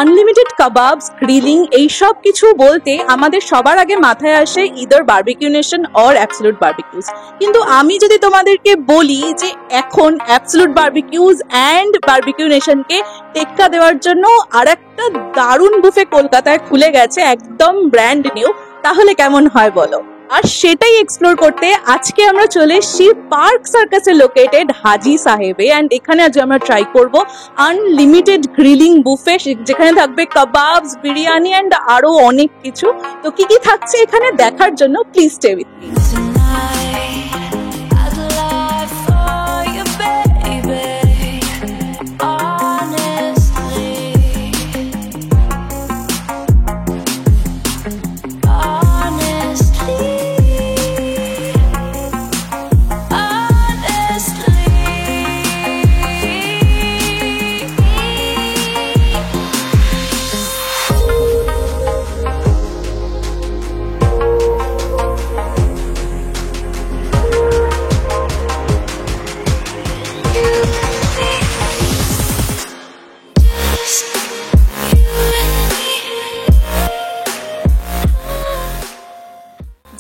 Unlimited kebabs, grilling এইসব কিছু বলতে আমাদের সবার আগে মাথায় আসে either Barbeque Nation or Absolute Barbecues. কিন্তু আমি যদি তোমাদেরকে বলি যে এখন অ্যাবসলিউট বারবিকিউজ অ্যান্ড বারবিকিউ নেশনকে টেক্কা দেওয়ার জন্য আর একটা দারুণ বুফে কলকাতায় খুলে গেছে, একদম ব্র্যান্ড নিউ, তাহলে কেমন হয় বলো? আর সেটাই এক্সপ্লোর করতে আজকে আমরা চলে এসেছি পার্ক সার্কাসে লোকেটেড হাজি সাহেবে। অ্যান্ড এখানে আজ আমরা ট্রাই করব আনলিমিটেড গ্রিলিং বুফে, যেখানে থাকবে কাবাবস, বিরিয়ানি অ্যান্ড আরো অনেক কিছু। তো কি কি থাকছে এখানে দেখার জন্য প্লিজ স্টে উইথ মি।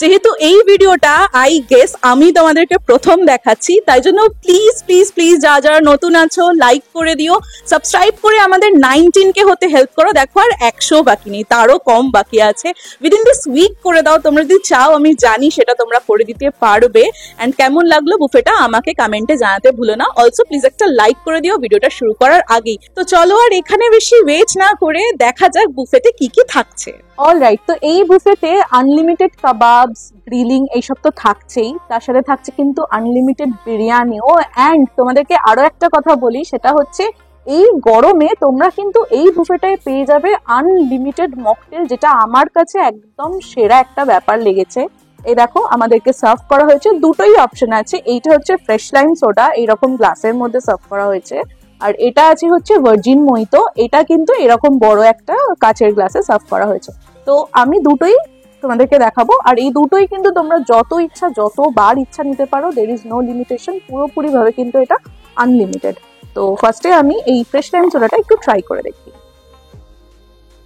যেহেতু এই ভিডিওটা আই গেস আমি তোমাদেরকে প্রথম দেখাচ্ছি, তাই জন্য প্লিজ প্লিজ প্লিজ যারা নতুন আছো লাইক করে দিও, সাবস্ক্রাইব করে আমাদের 19কে হতে হেল্প করো। দেখো আর 100 বাকি নেই, তারও কম বাকি আছে। উইদিন দিস উইক করে দাও তোমরা যদি চাও, আমি জানি সেটা তোমরা করে দিতে পারবে। অ্যান্ড কেমন লাগলো বুফেটা আমাকে কমেন্টে জানাতে ভুলো না। অলসো প্লিজ একটা লাইক করে দিও ভিডিওটা শুরু করার আগেই। তো চলো আর এখানে বেশি ওয়েট না করে দেখা যাক বুফেতে কি কি থাকছে। অলরাইট, তো এই বুফেতে আনলিমিটেড কাবাবস, গ্রিলিং এইসব তো থাকছেই, তার সাথে থাকছে কিন্তু আনলিমিটেড বিরিয়ানিও। অ্যান্ড তোমাদেরকে আরো একটা কথা বলি, সেটা হচ্ছে এই গরমে তোমরা কিন্তু এই বুফেটায় পেয়ে যাবে আনলিমিটেড মকটেল, যেটা আমার কাছে একদম সেরা একটা ব্যাপার লেগেছে। এই দেখো আমাদেরকে সার্ভ করা হয়েছে, দুটোই অপশন আছে। এইটা হচ্ছে ফ্রেশ লাইম সোডা, এইরকম গ্লাসের মধ্যে সার্ভ করা হয়েছে। আর এটা আছে হচ্ছে ভার্জিন মহিতো, এটা কিন্তু এরকম বড় একটা কাচের গ্লাসে সার্ভ করা হয়েছে। তো আমি দুটোই তোমাদেরকে দেখাবো, আর এই দুটোই কিন্তু তোমরা যত ইচ্ছা যতবার ইচ্ছা নিতে পারো, দের ইজ নো লিমিটেশন, পুরোপুরি ভাবে কিন্তু এটা আনলিমিটেড। তো ফার্স্টে আমি এই ফ্রেশ লাইম সোডাটা একটু ট্রাই করে দেখি।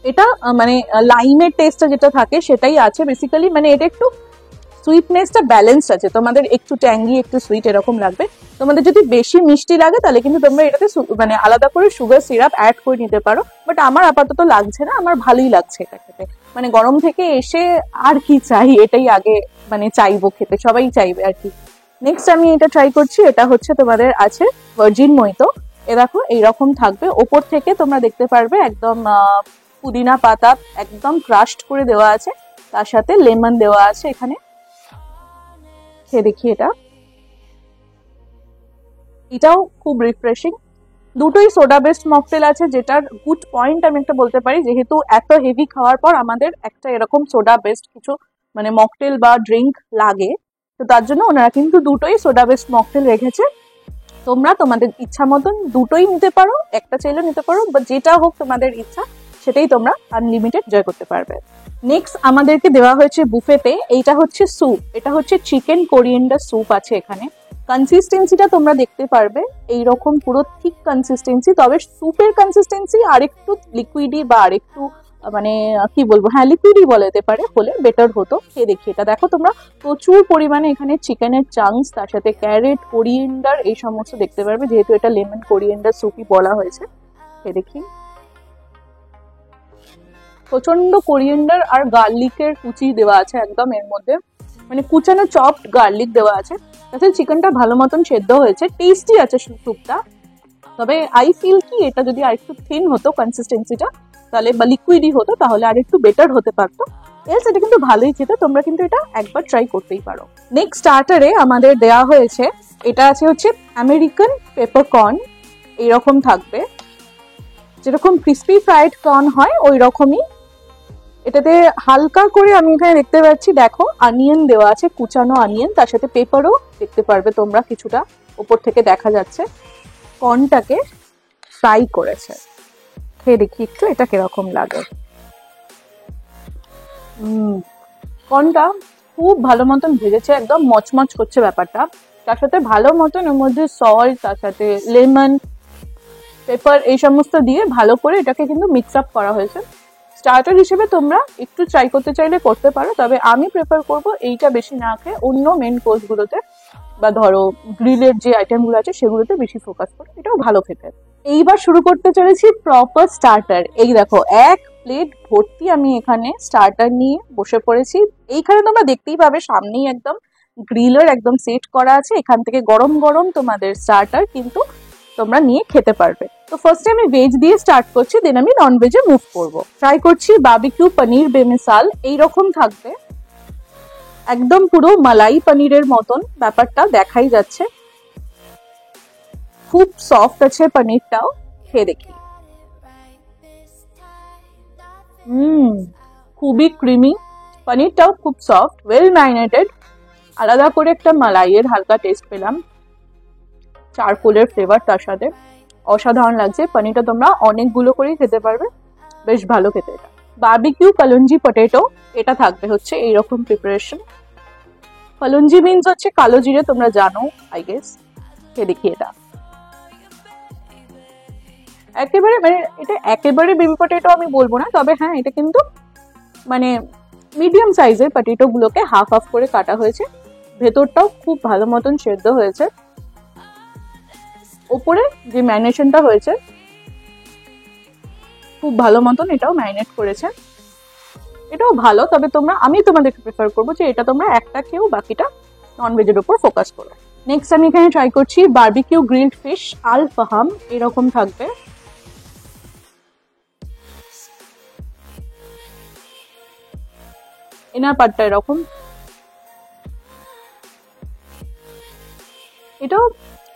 এটা মানে লাইমের টেস্টটা যেটা থাকে সেটাই আছে বেসিক্যালি, মানে এটা একটু সুইটনেসটা ব্যালেন্সড আছে, তোমাদের একটু ট্যাঙ্গি একটু সুইট এরকম লাগবে। তোমাদের যদি বেশি মিষ্টি লাগে তাহলে কিন্তু তোমরা এটাতে মানে আলাদা করে সুগার সিরাপ অ্যাড করে নিতে পারো, বাট আমার আপাতত লাগছে না, আমার ভালোই লাগছে এটা খেতে। মানে গরম থেকে এসে আর কি চাই, এটাই আগে মানে চাইবো খেতে, সবাই চাইবে আর কি। নেক্সট আমি এটা ট্রাই করছি, এটা হচ্ছে তোমাদের আছে ভার্জিন মহিতো। এ দেখো এইরকম থাকবে, ওপর থেকে তোমরা দেখতে পারবে একদম পুদিনা পাতা একদম ক্রাশড করে দেওয়া আছে, তার সাথে লেমন দেওয়া আছে এখানে। খেয়ে দেখি এটাও খুব রিফ্রেশিং। দুটোই সোডা বেসড মকটেল আছে, যেটার গুড পয়েন্ট আমি একটা বলতে পারি, যেহেতু এত হেভি খাওয়ার পর আমাদের একটা এরকম সোডা বেসড কিছু মানে মকটেল বা ড্রিঙ্ক লাগে, তো তার জন্য ওনারা কিন্তু দুটোই সোডা বেসড মকটেল রেখেছে। তোমরা তোমাদের ইচ্ছা মতন দুটোই নিতে পারো, একটা চাইলেও নিতে পারো, বা যেটা হোক তোমাদের ইচ্ছা সেটাই তোমরা আনলিমিটেড এনজয় করতে পারবে। নেক্সট আমাদেরকে দেওয়া হয়েছে বুফেতে, এইটা হচ্ছে স্যুপ, এটা হচ্ছে চিকেন কোরিয়েন্ডার স্যুপ আছে এখানে। কনসিস্টেন্সিটা তোমরা দেখতে পারবে এইরকম পুরো থিক কনসিস্টেন্সি, তবে স্যুপের কনসিস্টেন্সি আরেকটু লিকুইডি বা আরেকটু মানে কি বলবো, হ্যাঁ লিকুইডই বলা যেতে পারে, হলে বেটার হতো। খেয়ে দেখি এটা, দেখো তোমরা প্রচুর পরিমাণে এখানে চিকেনের চাংস, তার সাথে ক্যারেট, কোরিয়েন্ডার এই সমস্ত দেখতে পারবে, যেহেতু এটা লেমন কোরিয়েন্ডার স্যুপই বলা হয়েছে। খেয়ে দেখি, প্রচন্ড কোরিয়েন্ডার আর গার্লিকের কুচি দেওয়া আছে একদম এর মধ্যে, মানে কুচানো চপড গার্লিক দেওয়া আছে, তাছাড়া চিকেনটা ভালো মতন সেদ্ধ হয়েছে, টেস্টি আছে স্যুপটা। তবে আই ফিল কি এটা যদি আরেকটু থিন হতো কনসিস্টেন্সিটা, তাহলে বা লিকুইডই হতো, তাহলে আর একটু বেটার হতে পারতো। এলস এটা কিন্তু ভালোই খেতে, তোমরা কিন্তু এটা একবার ট্রাই করতেই পারো। নেক্সট স্টার্টারে আমাদের দেওয়া হয়েছে, এটা আছে হচ্ছে আমেরিকান পেপার কর্ন, এইরকম থাকবে, যেরকম ক্রিস্পি ফ্রাইড কর্ন হয় ওই রকমই। এটাতে হালকা করে আমি এখানে দেখতে পাচ্ছি, দেখো অনিয়ন দেওয়া আছে, কুচানো অনিয়ন, তার সাথে পেপারও দেখতে পারবে তোমরা কিছুটা উপর থেকে দেখা যাচ্ছে। কর্নটাকে ফ্রাই করেছে, খেয়ে দেখি একটু এটা কিরকম লাগে। কর্নটা খুব ভালো মতন ভেজেছে, একদম মচমচ করছে ব্যাপারটা, তার সাথে ভালো মতন ওর মধ্যে সল্ট, তার সাথে লেমন, পেপার এই সমস্ত দিয়ে ভালো করে এটাকে কিন্তু মিক্স আপ করা হয়েছে। স্টার্টার হিসেবে তোমরা একটু ট্রাই করতে চাইলে করতে পারো, তবে আমি প্রেফার করব এইটা বেশি না খেয়ে অন্য মেন কোর্সগুলোতে বা ধরো গ্রিলের যে আইটেমগুলো আছে সেগুলোতে বেশি ফোকাস করো, এটাও ভালো খেতে। এইবার শুরু করতে চলেছি প্রপার স্টার্টার। এই দেখো এক প্লেট ভর্তি আমি এখানে স্টার্টার নিয়ে বসে পড়েছি। এইখানে তোমরা দেখতেই পাবে সামনেই একদম গ্রিলার একদম সেট করা আছে, এখান থেকে গরম গরম তোমাদের স্টার্টার কিন্তু তোমরা নিয়ে খেতে পারবে। তো ফার্স্টে আমি ভেজ দিয়ে স্টার্ট করছি, দেন আমি নন ভেজে মুভ করব। ট্রাই করছি বারবিকিউ পনির বেমিসাল, এইরকম থাকবে একদম পুরো মালাই পনিরের মতন ব্যাপারটা দেখাই যাচ্ছে। খুব সফট আছে পনিরটাও, খেয়ে দেখি। খুবই ক্রিমি, পনিরটাও খুব সফট, ওয়েল ম্যারিনেটেড। আলাদা করে একটা মালাইয়ের হালকা টেস্ট পেলাম, চারকোলের ফ্লেভার তার সাথে, অসাধারণ লাগছে। পনিরটা তোমরা অনেকগুলো করেই খেতে পারবে, বেশ ভালো খেতে এটা। বারবিকিউ কালঞ্জি পটেটো, এটা থাকবে হচ্ছে এইরকম প্রিপারেশন। কালঞ্জি মিন্স হচ্ছে কালো জিরে, তোমরা জানো আই গেস। খেয়ে দেখি এটা। একেবারে মানে এটা একেবারে বেবি পটেটো আমি বলবো না, তবে হ্যাঁ এটা কিন্তু মানে মিডিয়াম সাইজের পটেটো গুলোকে হাফ হাফ করে কাটা হয়েছে। ভেতরটাও খুব ভালো মতন সেদ্ধ হয়েছে। ওপরে যে ম্যারিনেশনটা হয়েছে খুব ভালো মতন এটাও ম্যারিনেট করেছে, এটাও ভালো। তবে আমি তোমাদেরকে প্রেফার করবো যে এটা তোমরা একটা খেয়েও বাকিটা নন ভেজের উপর ফোকাস করো। নেক্সট আমি এখানে ট্রাই করছি বারবিকিউ গ্রিলড ফিশ আল ফাহাম, এরকম থাকবে। এনার পাটটা এরকম, এটাও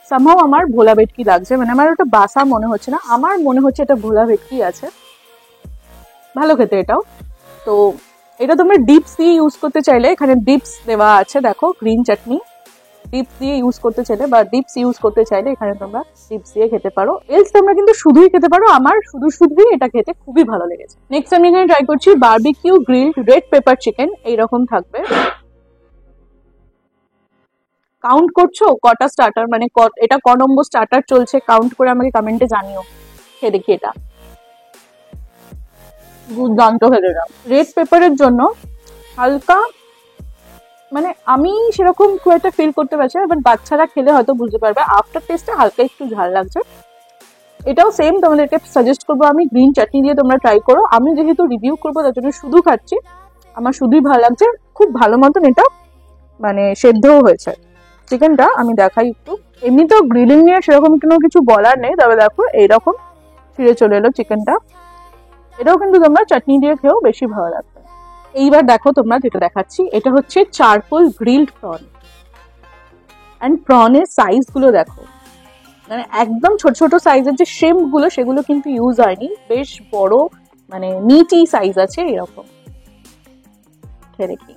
সামহাও আমার ভোলা ভেটকি লাগছে, মানে আমার ওটা বাসা মনে হচ্ছে না, আমার মনে হচ্ছে এটা ভোলা ভেটকি আছে। ভালো খেতে এটাও। তো এটা তোমরা ডিপস দিয়ে ইউজ করতে চাইলে এখানে ডিপস দেওয়া আছে, দেখো গ্রিন চাটনি। ডিপস দিয়ে ইউজ করতে চাইলে বা ডিপস ইউজ করতে চাইলে এখানে তোমরা ডিপস দিয়ে খেতে পারো, এলস তোমরা কিন্তু শুধুই খেতে পারো। আমার শুধুই এটা খেতে খুবই ভালো লেগেছে। নেক্সট আমি এখানে ট্রাই করছি barbecue grilled red pepper chicken, এইরকম থাকবে। কাউন্ট করছো কটা স্টার্টার, মানে এটা ক নম্বর স্টার্টার চলছে, কাউন্ট করে আমাকে কমেন্টে জানিও। খেয়ে দেখি এটা। দুর্দান্ত খেতে দাও। রেড পেপারের জন্য হালকা মানে আমি সেরকম খুব একটা ফিল করতে পারছি না, বাট বাচ্চারা খেলে হয়তো বুঝতে পারবে আফটার টেস্টে হালকা একটু ঝাল লাগছে। এটাও সেম তোমাদেরকে সাজেস্ট করবো আমি, গ্রিন চাটনি দিয়ে তোমরা ট্রাই করো। আমি যেহেতু রিভিউ করবো তার জন্য শুধু খাচ্ছি, আমার শুধুই ভালো লাগছে। খুব ভালো মতন এটা মানে সেদ্ধও হয়েছে চিকেনটা। আমি দেখাই একটু। এমনিতেও গ্রিলিং নিয়ে সেরকম কোনো কিছু বলার নেই, তবে দেখো এইরকম ছিঁড়ে চলে এলো চিকেনটা। এটাও কিন্তু তোমরা চাটনি দিয়ে খেয়েও বেশি ভালো লাগবে। এইবার দেখো তোমরা যেটা দেখাচ্ছি, এটা হচ্ছে চারকোল গ্রিলড প্রন। অ্যান্ড প্রনের সাইজ গুলো দেখো, মানে একদম ছোট ছোট সাইজের যে শ্রিম্প গুলো সেগুলো কিন্তু ইউজ হয়নি, বেশ বড় মানে মিটি সাইজ আছে এরকম। খেয়ে দেখি।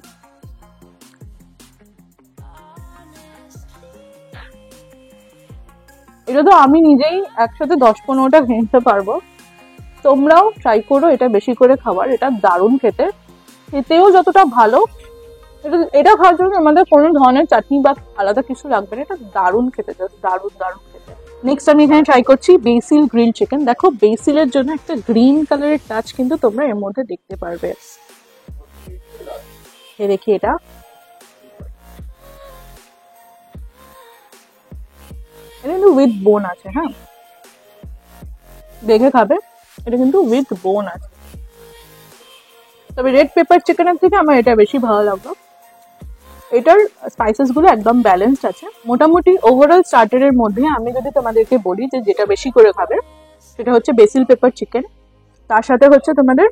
এটা তো আমি নিজেই একসাথে 10-15টা খেতে পারবো। তোমরাও ট্রাই করো এটা বেশি করে খাবার, এটা দারুণ খেতে, খেতেও যতটা ভালো। এটা খাওয়ার জন্য আমাদের কোনো ধরনের চাটনি বা আলাদা কিছু লাগবে না, এটা দারুণ খেতে, দারুণ দারুণ খেতে। নেক্সট আমি এখানে ট্রাই করছি বেসিল গ্রিল চিকেন। দেখো বেসিলের জন্য একটা গ্রিন কালারের টাচ কিন্তু তোমরা এর মধ্যে দেখতে পারবে। দেখি এটা। এটা কিন্তু উইথ বোন আছে, হ্যাঁ দেখে খাবে, এটা কিন্তু উইথ বোন আছে। তবে রেড পেপার চিকেনের থেকে আমার এটা বেশি ভালো লাগলো। এটার স্পাইসেস গুলো একদম ব্যালেন্সড আছে। মোটামুটি ওভারঅল স্টার্টারের মধ্যে আমি যদি তোমাদেরকে বলি যে যেটা বেশি করে খাবে সেটা হচ্ছে বেসিল পেপার চিকেন, তার সাথে হচ্ছে তোমাদের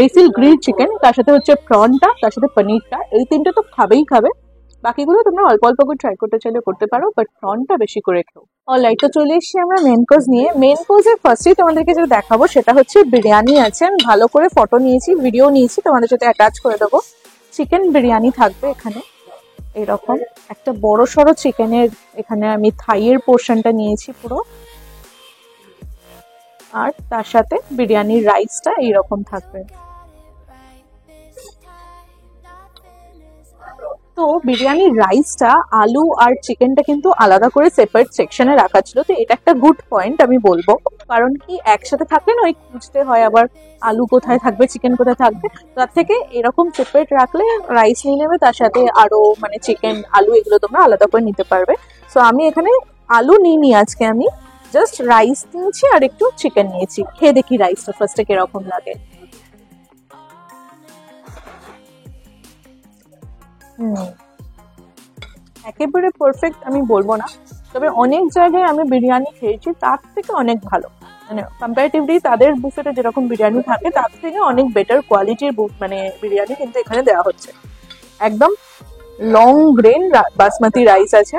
বেসিল গ্রিল চিকেন, তার সাথে হচ্ছে প্রনটা, তার সাথে পনিরটা। এই তিনটে তো খাবেই খাবে, বাকিগুলো তোমরা অল্প অল্প করে ট্রাই করতে চাইলে করতে পারো, বাট প্রনটা বেশি করে খেও। অলরাইট, তো চলে এসেছি আমরা মেন কোর্স নিয়ে। মেন কোর্সের ফার্স্টেই তোমাদেরকে যেটা দেখাবো সেটা হচ্ছে বিরিয়ানি আছে। ভালো করে ফটো নিয়েছি, ভিডিও নিয়েছি, তোমাদের সাথে অ্যাটাচ করে দেবো। চিকেন বিরিয়ানি থাকবে এখানে, এরকম একটা বড় সড়ো চিকেনের, এখানে আমি থাইয়ের পোর্শনটা নিয়েছি পুরো, আর তার সাথে বিরিয়ানির রাইসটা এইরকম থাকবে। তো বিরিয়ানির রাইসটা, আলু আর চিকেনটা কিন্তু আলাদা করে সেপারেট সেকশনে রাখা ছিল। তো এটা একটা গুড পয়েন্ট আমি বলবো, কারণ কি একসাথে থাকলে না ওই খুঁজতে হয় আবার আলু কোথায় থাকবে চিকেন কোথায় থাকবে। তার থেকে এরকম সেপারেট রাখলে রাইস নিয়ে নেবে, তার সাথে আরো মানে চিকেন আলু এগুলো তোমরা আলাদা করে নিতে পারবে। সো আমি এখানে আলু নিইনি আজকে, আমি জাস্ট রাইস নিয়েছি আর একটু চিকেন নিয়েছি। খেয়ে দেখি রাইসটা ফার্স্টে কিরকম লাগে। একেবারে পারফেক্ট আমি বলবো না, তবে অনেক জায়গায় আমি বিরিয়ানি খেয়েছি তার থেকে অনেক ভালো, মানে কম্পারেটিভলি তাদের বুফেতে যেরকম বিরিয়ানি থাকে তার থেকে অনেক বেটার কোয়ালিটির মানে বিরিয়ানি কিন্তু এখানে দেওয়া হচ্ছে। একদম লং গ্রেন বাসমতি রাইস আছে,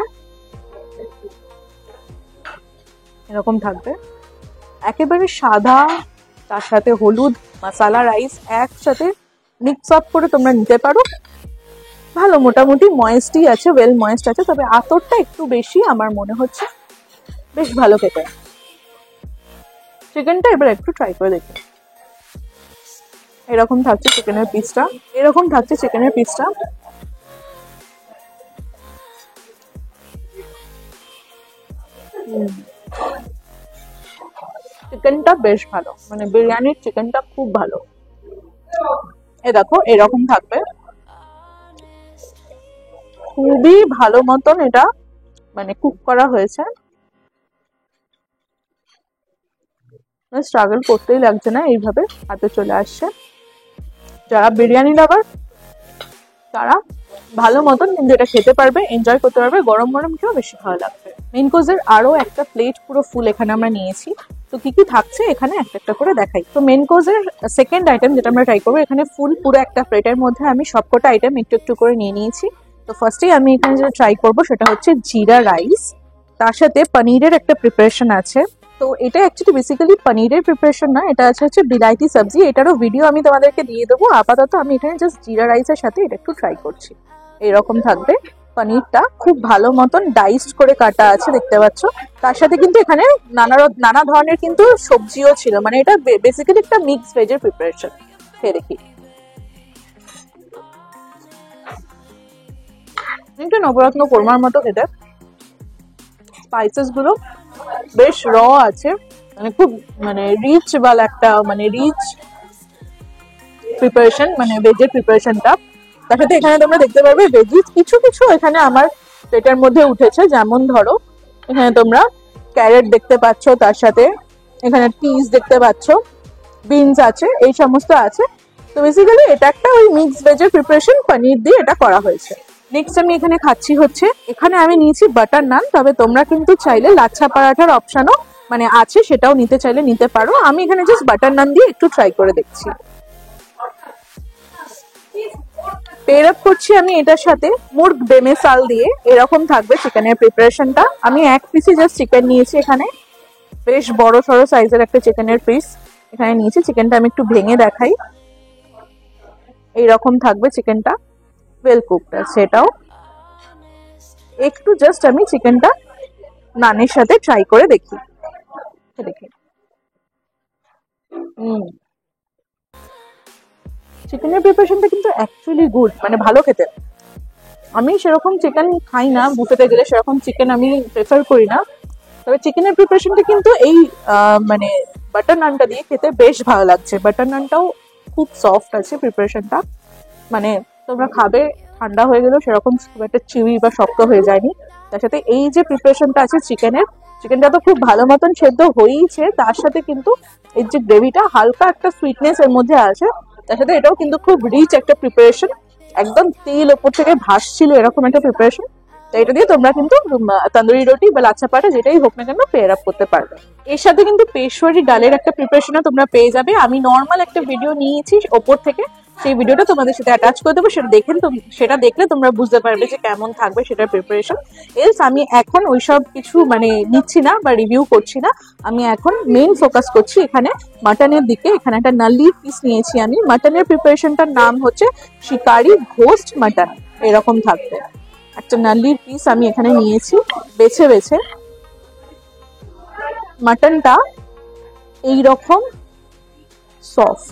এরকম থাকবে একেবারে সাদা, তার সাথে হলুদ মশলা রাইস একসাথে মিক্স আপ করে তোমরা নিতে পারো। ভালো, মোটামুটি ময়েস্টই আছে, ওয়েল ময়েস্ট আছে, তবে আতরটা একটু বেশি আমার মনে হচ্ছে। বেশ ভালো খেতে। চিকেনটা এবার একটু ট্রাই করে দেখি। এরকম থাকছে চিকেনের পিসটা, এরকম থাকছে চিকেনের পিসটা। চিকেনটা বেশ ভালো, মানে বিরিয়ানির চিকেনটা খুব ভালো। এ দেখো এরকম থাকবে, খুবই ভালো মতন এটা মানে কুক করা হয়েছে। স্ট্রাগল করতেই লাগছে না, এইভাবে হাতে চলে আসছে। যারা বিরিয়ানি লাভার তারা ভালো মতন কিন্তু এটা খেতে পারবে, এনজয় করতে পারবে, গরম গরম খেয়েও বেশি ভালো লাগবে। মেইন কোর্সের আরো একটা প্লেট পুরো ফুল এখানে আমরা নিয়েছি। তো কি কি থাকছে এখানে একটা একটা করে দেখাই। তো মেইন কোর্সের সেকেন্ড আইটেম যেটা আমরা ট্রাই করবো, এখানে ফুল পুরো একটা প্লেটের মধ্যে আমি সবকটা আইটেম একটু একটু করে নিয়ে নিয়েছি। তো ফার্স্টেই আমি এখানে যেটা ট্রাই করবো সেটা হচ্ছে জিরা রাইস, তার সাথে পনিরের একটা প্রিপারেশন আছে। তো এটা অ্যাকচুয়ালি বেসিক্যালি পনিরের প্রিপারেশন না, এটা হচ্ছে বিলাইতি সবজি। এটারও ভিডিও আমি তোমাদেরকে দিয়ে দেবো। আপাতত আমি এখানে জাস্ট জিরা রাইসের সাথে এটা একটু ট্রাই করছি। এরকম থাকবে, পনিরটা খুব ভালো মতন ডাইসড করে কাটা আছে দেখতে পাচ্ছ। তার সাথে কিন্তু এখানে নানা ধরনের কিন্তু সবজিও ছিল, মানে এটা বেসিক্যালি একটা মিক্স ভেজের প্রিপারেশন। খেয়ে দেখি। একটা নবরত্ন কোরমার মতো খেতে, স্পাইসেস গুলো বেশ র আছে, মানে খুব মানে রিচ বালা একটা মানে রিচ প্রিপারেশন, মানে ভেজের প্রিপারেশনটা। তার সাথে এখানে তোমরা দেখতে পারবে ভেজিস কিছু কিছু এখানে আমার প্লেটের মধ্যে উঠেছে। যেমন ধরো এখানে তোমরা ক্যারেট দেখতে পাচ্ছ, তার সাথে এখানে পিস দেখতে পাচ্ছ, বিনস আছে, এই সমস্ত আছে। তো বেসিক্যালি এটা একটা ওই মিক্স ভেজের প্রিপারেশন, পনির দিয়ে এটা করা হয়েছে। নেক্সট আমি এখানে খাচ্ছি হচ্ছে, এখানে আমি নিয়েছি বাটার নান, তবে তোমরা কিন্তু চাইলে লাচ্ছা পরাঠার অপশনও মানে আছে, সেটাও নিতে চাইলে নিতে পারো। আমি এখানে জাস্ট বাটার নান দিয়ে একটু ট্রাই করে দেখছি। পেয়ার আপ করছি আমি এটার সাথে মুর্গ বেমেসাল দিয়ে, এরকম থাকবে চিকেনের প্রিপারেশনটা। আমি এক পিসই জাস্ট চিকেন নিয়েছি এখানে, বেশ বড় সড়ো সাইজের একটা চিকেনের পিস এখানে নিয়েছি। চিকেনটা আমি একটু ভেঙে দেখাই। এইরকম থাকবে চিকেনটা, ওয়েল কুকড আছে এটাও। একটু জাস্ট আমি চিকেনটা নানের সাথে ট্রাই করে দেখি। দেখি চিকেনের প্রিপারেশনটা কিন্তু অ্যাকচুয়ালি গুড, মানে ভালো খেতে। আমি সেরকম চিকেন খাই না, বুফেতে গেলে সেরকম চিকেন আমি প্রেফার করি না, তবে চিকেনের প্রিপারেশনটা কিন্তু এই মানে বাটার নানটা দিয়ে খেতে বেশ ভালো লাগছে। বাটার নানটাও খুব সফট আছে প্রিপারেশনটা, মানে তোমরা খাবে ঠান্ডা হয়ে গেলেও সেরকম খুব একটা চিউই বা শক্ত হয়ে যায়নি। তার সাথে এই যে প্রিপারেশনটা আছে চিকেনের, চিকেনটা তো খুব ভালো মতন সেদ্ধ হয়েইছে, তার সাথে কিন্তু এর যে গ্রেভিটা হালকা একটা সুইটনেস এর মধ্যে আছে। তার সাথে এটাও কিন্তু খুব রিচ একটা প্রিপারেশন, একদম তেল ওপর থেকে ভাসছিল এরকম একটা প্রিপারেশন। তো এটা দিয়ে তোমরা কিন্তু তন্দুরি রুটি বা লাচ্ছা পরাঠা যেটাই হোক না কেন পেয়ার আপ করতে পারবে। এর সাথে কিন্তু পেশওয়ারি ডালের একটা প্রিপারেশনও তোমরা পেয়ে যাবে। আমি নর্মাল একটা ভিডিও নিয়েছি ওপর থেকে, সেই ভিডিওটা তোমাদের সাথে অ্যাটাচ করে দেবো, সেটা দেখলে তোমরা বুঝতে পারবে যে কেমন থাকবে সেটার প্রিপারেশন। এলস আমি এখন ওইসব কিছু মানে নিচ্ছি না বা রিভিউ করছি না, আমি এখন মেইন ফোকাস করছি এখানে মাটনের দিকে। এখানে একটা নাল্লির পিস নিয়েছি আমি। মাটনের প্রিপারেশনটার নাম হচ্ছে শিকারি ঘোস্ট মাটন, এরকম থাকবে। একটা নাল্লির পিস আমি এখানে নিয়েছি বেছে বেছে। মাটনটা এইরকম সফট,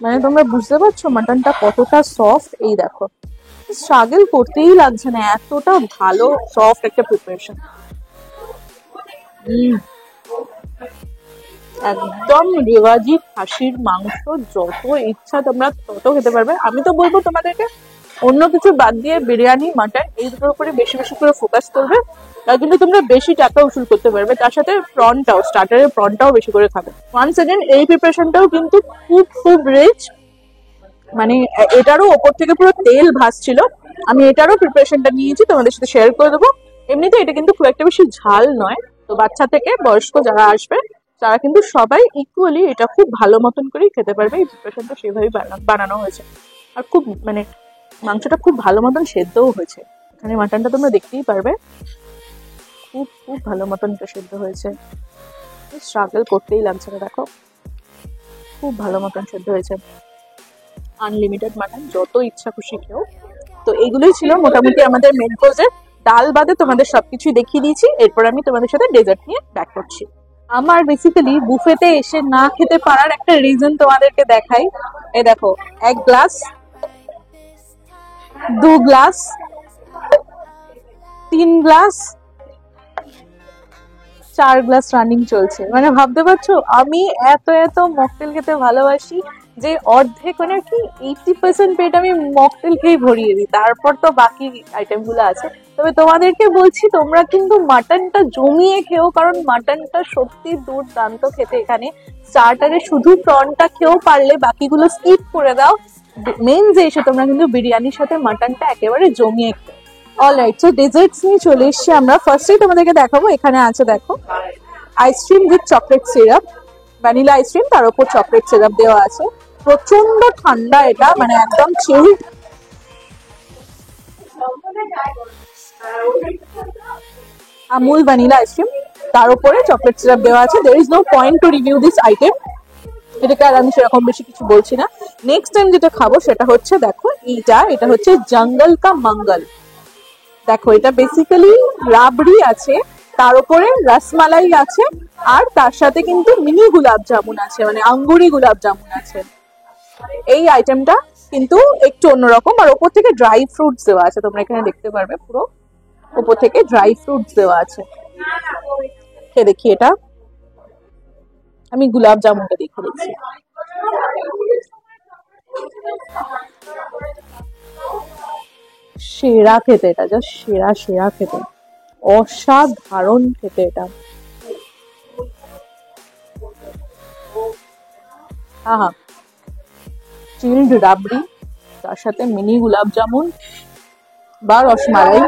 মানে তোমরা বুঝতে পারছো মাটনটা কতটা সফট। এই দেখো, স্ট্রাগল করতেই লাগছে না, এতটা ভালো সফট একটা প্রিপারেশন। একদম রেওয়াজি খাসির মাংস, যত ইচ্ছা তোমরা তত খেতে পারবে। আমি তো বলবো তোমাদেরকে অন্য কিছু বাদ দিয়ে বিরিয়ানি, মাটন এই দুটোর উপরে বেশি বেশি করে ফোকাস করবে, তার কিন্তু তোমরা বেশি টাকা উসুল করতে পারবে। তার সাথে প্রনটাও, স্টার্টারের প্রনটাও বেশি করে খাবে। ওয়ান সেকেন্ড, এই প্রিপারেশনটাও কিন্তু খুব খুব রিচ, মানে এটারও ওপর থেকে পুরো তেল ভাসছিল। আমি এটারও প্রিপারেশনটা নিয়েছি, তোমাদের সাথে শেয়ার করে দেবো। এমনিতে এটা কিন্তু খুব একটা বেশি ঝাল নয়, তো বাচ্চা থেকে বয়স্ক যারা আসবে তারা কিন্তু সবাই ইকুয়ালি এটা খুব ভালো মতন করেই খেতে পারবে। এই প্রিপারেশনটা সেভাবেই বানানো হয়েছে, আর খুব মানে মাংসটা খুব ভালো মতন সেদ্ধও হয়েছে। এখানে মাটনটা তোমরা দেখতেই পারবে, খুব খুব ভালো মতন এটা সেদ্ধ হয়েছে। স্ট্রাগল করতেই লাগছে না, দেখো খুব ভালো মতন সেদ্ধ হয়েছে। আনলিমিটেড মাটন, যত ইচ্ছা খুশি খেও। তো এইগুলোই ছিল মোটামুটি আমাদের মেন কোর্সের। ডাল বাদে তোমাদের সবকিছুই দেখিয়ে দিয়েছি। এরপর আমি তোমাদের সাথে ডেজার্ট নিয়ে ব্যাক করছি। আমার বেসিক্যালি বুফেতে এসে না খেতে পারার একটা রিজন তোমাদেরকে দেখাই। এই দেখো, 1 glass, 2 glass, 3 glass, 4 glass running চলছে। মানে ভাবতে পারছো আমি এত এত মকটেল খেতে ভালোবাসি যে অর্ধেক মানে কি 80% পেট আমি মকটেল খেয়ে ভরিয়ে দিই, তারপর তো বাকি আইটেম গুলো আছে। তবে তোমাদেরকে বলছি তোমরা কিন্তু মাটনটা জমিয়ে খেও, কারণ মাটনটা সত্যি দুর্দান্ত খেতে। এখানে স্টার্টারে শুধু প্রনটা খেয়েও পারলে বাকিগুলো স্কিপ করে দাও, মেন যে এসে তোমরা কিন্তু বিরিয়ানির সাথে মাটনটা একেবারে জমিয়ে খেও। অলরাইট, সো ডেজার্টস নিয়ে চলে এসেছি আমরা। ফার্স্টেই তোমাদেরকে দেখাবো, এখানে আছে দেখো ice cream with chocolate syrup, vanilla ice cream, তার উপর চকলেট সিরাপ দেওয়া আছে। প্রচন্ড ঠান্ডা এটা, মানে একদম চিল্ড। আমুল ভ্যানিলা আইসক্রিম, তার উপরে চকলেট সিরাপ দেওয়া আছে। There is no point to review this item, এটাকে আর আমি সেরকম বেশি কিছু বলছি না। নেক্সট টাইম যেটা খাবো সেটা হচ্ছে দেখো এটা হচ্ছে জঙ্গল কা মঙ্গল। দেখো এটা বেসিক্যালি রাবড়ি আছে, তার উপরে রসমালাই আছে, আর তার সাথে কিন্তু মিনি গুলাব জামুন আছে, মানে আঙ্গুরি গুলাব জামুন আছে। এই আইটেমটা কিন্তু একটু অন্যরকম, আর ওপর থেকে ড্রাই ফ্রুটস দেওয়া আছে। তোমরা এখানে দেখতে পারবে পুরো ওপর থেকে ড্রাই ফ্রুটস দেওয়া আছে। খেয়ে দেখি এটা, আমি গুলাব জামুনটা দেখে দেখছি। সেরা খেতে এটা, জাস্ট সেরা সেরা খেতে, অসাধারণ খেতে এটা। হ্যাঁ, চিল্ড রাবড়ি, তার সাথে মিনি গুলাব জামুন বা রসমালাই,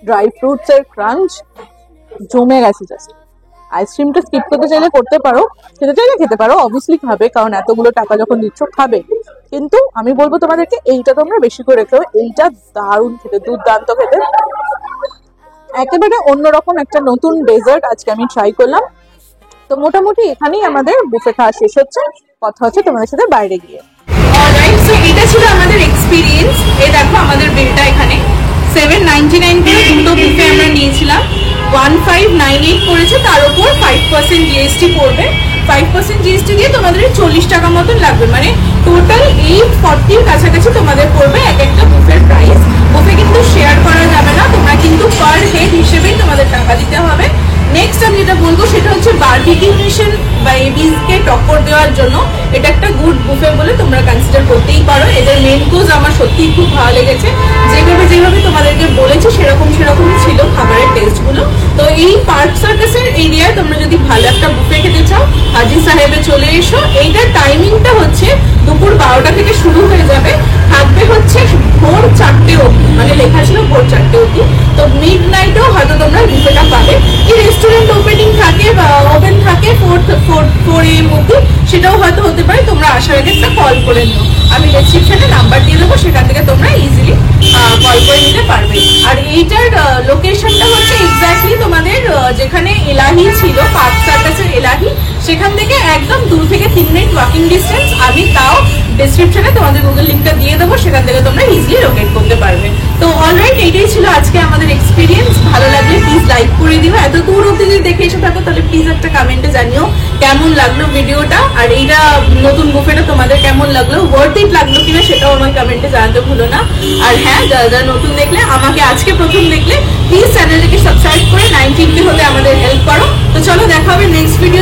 ড্রাই ফ্রুটস এর ক্রাঞ্চ, জমে গেছে জাস্ট। আইসক্রিমটা স্কিপ করতে চাইলে করতে পারো, খেতে চাইলে খেতে পারো, অবভিয়াসলি খাবে, কারণ এতগুলো টাকা যখন দিচ্ছ খাবে। কিন্তু আমি বলবো তোমাদেরকে এইটা তোমরা বেশি করে খেও, এইটা দারুণ খেতে, দুর্দান্ত খেতে, একেবারে অন্যরকম একটা নতুন ডেজার্ট আজকে আমি ট্রাই করলাম। তো মোটামুটি এখানেই আমাদের বুফে খাওয়া শেষ হচ্ছে, কথা হচ্ছে তোমাদের সাথে বাইরে গিয়ে। অলরাইট, সো এটা ছিল আমাদের এক্সপিরিয়েন্স। এই দেখো আমাদের বিলটা এখানে 799 করে দুটো বুফে আমরা নিয়েছিলাম, 1598 পড়েছে, তার উপর 5% জিএসটি পড়বে। 5% জিএসটি দিয়ে তোমাদের 40 টাকা মতন লাগবে, মানে টোটাল 840 কাছাকাছি তোমাদের পড়বে এক একটা বুফের প্রাইস। বুফে কিন্তু শেয়ার করা যাবে না, তোমরা কিন্তু পার হেড হিসেবেই তোমাদের টাকা দিতে হবে। নেক্সট আমি যেটা বলবো সেটা হচ্ছে বারবিকিউ নেশন বা এবিসকে টক্কর দেওয়ার জন্য এটা একটা গুড বুফে বলে তোমরা কনসিডার করতেই পারো। এদের মেন কোর্স আমার সত্যিই খুব ভালো লেগেছে, যেভাবে তোমাদেরকে বলেছি সেরকমই ছিল খাবারের টেস্টগুলো। তো এই পার্ক সার্কাসের এরিয়ায় তোমরা যদি ভালো একটা বুফে খেতে চাও, হাজি সাহেবে চলে এসো। এইটার টাইমিংটা হচ্ছে দুপুর 12টা থেকে শুরু হয়ে যাবে, থাকবে হচ্ছে ভোর 4টে অবধি, মানে লেখা ছিল ভোর 4টে অবধি। তো মিড নাইটেও হয়তো তোমরা বুফেটা পাবে। এই রেস্টুরেন্ট ওপেনিং থাকে বা ওপেন থাকে 4 AM অবধি, সেটাও হয়তো হতে পারে। তোমরা আসার আগে একটা কল করে নিও, আমি ডেসক্রিপশনে নাম্বার দিয়ে দেবো, সেখান থেকে তোমরা ইজিলি কল করে নিতে পারবে। আর এইটার লোকেশনটা হচ্ছে এক্স্যাক্টলি তোমাদের যেখানে এলাহি ছিল, পার্ক সার্কাসের এলাহি, সেখান থেকে একদম দূর থেকে 3 মিনিট ওয়াকিং ডিস্টেন্স, আমি তাও ডেসক্রিপশনে তোমাদের গুগল লিঙ্কটা দিয়ে দেবো, সেখান থেকে তোমরা ইজিলি লোকেট করতে পারবে। তো অলরাইট, এইটাই ছিল আজকে আমাদের এক্সপিরিয়েন্স। ভালো লাগলে প্লিজ লাইক করে দিও, এত দূর অব্দি যদি দেখে এসে থাকো তাহলে প্লিজ একটা কমেন্টে জানিও কেমন লাগলো ভিডিওটা, আর এইটা নতুন বুফেটা তোমাদের কেমন লাগলো, ওয়ার্থ ইট লাগলো কিনা সেটাও আমাকে কমেন্টে জানাতে ভুলো না। আর হ্যাঁ, যারা যারা নতুন দেখলে, আমাকে আজকে প্রথম দেখলে, প্লিজ চ্যানেলটাকে সাবস্ক্রাইব করে 19K হতে আমাদের হেল্প করো। তো চলো, দেখা হবে নেক্সট ভিডিও।